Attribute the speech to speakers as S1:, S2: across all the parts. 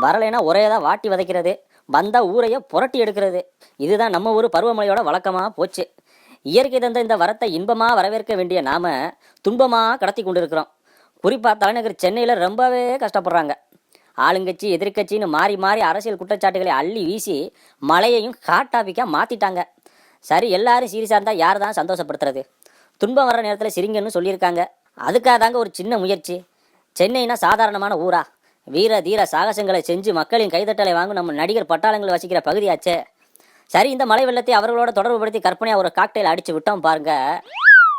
S1: வரலைன்னா ஒரே தான் வாட்டி வதைக்கிறது, வந்தால் ஊரையை புரட்டி எடுக்கிறது. இதுதான் நம்ம ஊர் பருவமழையோட வழக்கமாக போச்சு. இயற்கை தந்த இந்த வரத்தை இன்பமாக வரவேற்க வேண்டிய நாம துன்பமாக கடத்தி கொண்டு இருக்கிறோம். குறிப்பாக தலைநகர் சென்னையில் ரொம்பவே கஷ்டப்படுறாங்க. ஆளுங்கட்சி எதிர்கட்சின்னு மாறி மாறி அரசியல் குற்றச்சாட்டுகளை அள்ளி வீசி மழையையும் ஹாட் டாபிக்காக மாற்றிட்டாங்க. சரி, எல்லாரும் சீரியஸாக இருந்தால் யார் தான் சந்தோஷப்படுத்துறது? துன்பம் வர நேரத்தில் சிரிங்கன்னு சொல்லியிருக்காங்க. அதுக்காக தாங்க ஒரு சின்ன முயற்சி. சென்னைனா சாதாரணமான ஊரா? வீர தீர சாகசங்களை செஞ்சு மக்களின் கைதட்டலை வாங்கும் நம்ம நடிகர் பட்டாளங்கள் வசிக்கிற பகுதியாச்சே. சரி, இந்த மழை வெள்ளத்தை அவர்களோட தொடர்புபடுத்தி கற்பனையாக ஒரு காக்டெயில் அடித்து விட்டோம் பாருங்க.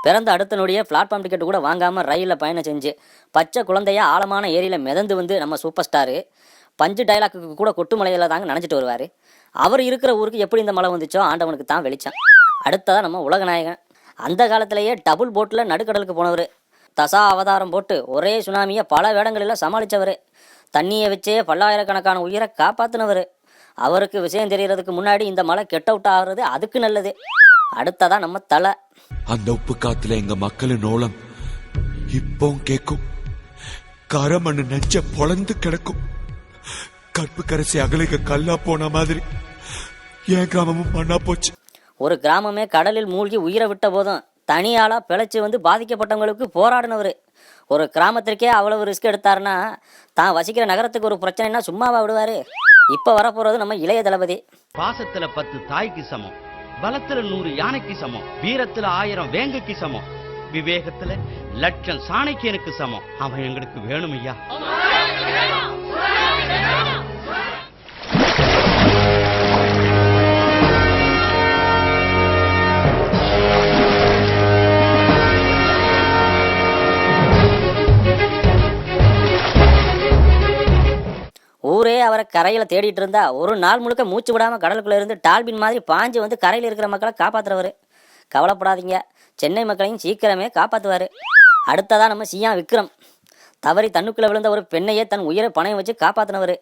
S1: பிறந்த அடுத்த நொடியே பிளாட்ஃபார்ம் டிக்கெட் கூட வாங்காமல் ரயிலில் பயணம் செஞ்சு பச்சை குழந்தையா ஆழமான ஏரியில் மிதந்து வந்து நம்ம சூப்பர் ஸ்டாரு பஞ்சு டைலாக்கு கூட கொட்டு மலையில் தாங்க நினச்சிட்டு வருவார். அவர் இருக்கிற ஊருக்கு எப்படி இந்த மழை வந்துச்சோ ஆண்டவனுக்கு தான் வெளிச்சம். அடுத்ததான் நம்ம உலகநாயகன். அந்த காலத்திலேயே டபுள் போட்டில் நடுக்கடலுக்கு போனவர். தசா அவதாரம் போட்டு ஒரே சுனாமியை பல வேடங்களில் சமாளித்தவர். தண்ணியை வச்சே பல்லாயிரக்கணக்கான உயிரை காப்பாற்றினவர். அவருக்கு விஷயம் தெரியறதுக்கு முன்னாடி இந்த மழை கெட் அவுட் ஆகுறது அதுக்கு நல்லது. அடுத்ததான் நம்ம தலை.
S2: அந்த உப்பு காத்துல எங்க மக்களின் ஓலம் இப்போ கேட்கும். கரமண்ணு நெஞ்ச பொழந்து கிடக்கும். கற்பு கரைசி அகலிக கல்லா போன மாதிரி என் கிராமமும் மண்ணா போச்சு.
S1: ஒரு கிராமமே கடலில் மூழ்கி உயிரை விட்ட போதும் தனியாளா பிழைச்சி வந்து பாதிக்கப்பட்டவங்களுக்கு போராடினவர். ஒரு கிராமத்திற்கே அவ்வளவு ரிஸ்க் எடுத்தாருன்னா தான் வசிக்கிற நகரத்துக்கு ஒரு பிரச்சனைனா சும்மாவா விடுவாரு? இப்ப வரப்போறது நம்ம இளைய தளபதி.
S3: பாசத்துல 10 தாய்க்கு சமம், பலத்துல 100 யானைக்கு சமம், வீரத்துல 1000 வேங்கைக்கு சமம், விவேகத்துல 1,00,000 சாணைக்கியனுக்கு சமம். அவன் எங்களுக்கு வேணும் ஐயா.
S1: ஊரே அவரை கரையில் தேடிட்டு இருந்தா ஒரு நாள் முழுக்க மூச்சு விடாமல் கடலுக்குள்ளே இருந்து டால்பின் மாதிரி பாஞ்சு வந்து கரையில் இருக்கிற மக்களை காப்பாற்றுறவர். கவலைப்படாதீங்க, சென்னை மக்களையும் சீக்கிரமே காப்பாற்றுவார். அடுத்ததான் நம்ம சியா விக்ரம். தவறி தண்ணுக்குள்ளே விழுந்த ஒரு பெண்ணையே தன் உயிரை பணையம் வச்சு காப்பாற்றினவர்.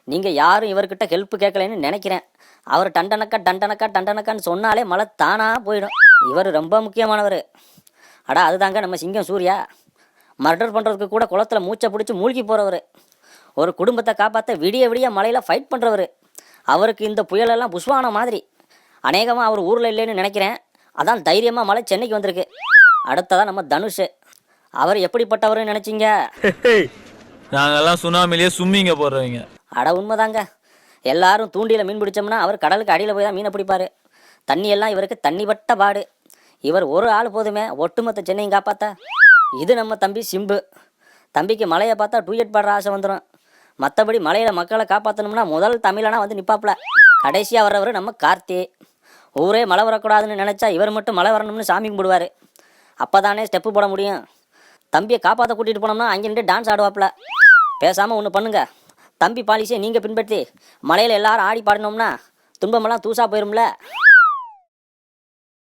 S1: நீங்கள் யாரும் இவர்கிட்ட ஹெல்ப் கேட்கலன்னு நினைக்கிறேன். அவர் டண்டனக்கான்னு சொன்னாலே மழை தானாக போயிடும். இவர் ரொம்ப முக்கியமானவர். அதுதாங்க நம்ம சிங்கம் சூர்யா. மர்டர் பண்ணுறதுக்கு கூட குளத்தில் மூச்சை பிடிச்சி மூழ்கி போகிறவர். ஒரு குடும்பத்தை காப்பாற்ற விடிய விடிய மலையில் ஃபைட் பண்ணுறவர். அவருக்கு இந்த புயலெல்லாம் புஷ்வான மாதிரி. அநேகமாக அவர் ஊரில் இல்லைன்னு நினைக்கிறேன். அதான் தைரியமாக மழை சென்னைக்கு வந்திருக்கு. அடுத்ததான் நம்ம தனுஷ். அவர் எப்படிப்பட்டவர்னு நினச்சிங்க?
S4: நாங்கெல்லாம் சுனாமிலேயே சும்மிங்க போடுறவங்க.
S1: உண்மைதாங்க. எல்லாரும் தூண்டியில் மீன் பிடிச்சோம்னா அவர் கடலுக்கு அடியில் போய் தான் மீனை பிடிப்பார். தண்ணியெல்லாம் இவருக்கு தண்ணிப்பட்ட பாடு. இவர் ஒரு ஆள் போதுமே ஒட்டுமொத்த சென்னையும் காப்பாற்ற. இது நம்ம தம்பி சிம்பு. தம்பிக்கு மலையை பார்த்தா டூயட் பாடுற ஆசை வந்துடும். மற்றபடி மலையில் மக்களை காப்பாற்றணும்னா முதல் தமிழனா வந்து நிற்பாப்புல. கடைசியாக வர்றவர் நம்ம கார்த்தி. ஊரே மழை வரக்கூடாதுன்னு நினச்சா இவர் மட்டும் மழை வரணும்னு சாமி கும்பிடுவார். அப்போ தானே ஸ்டெப்பு போட முடியும். தம்பியை காப்பாற்ற கூட்டிகிட்டு போனோம்னா அங்கே நின்று டான்ஸ் ஆடுவாப்புல. பேசாமல் ஒன்று பண்ணுங்க, தம்பி பாலிசியை நீங்கள் பின்பற்றி மலையில் எல்லாரும் ஆடி பாடினோம்னா துன்பமெல்லாம் தூசா போயிரும்ல.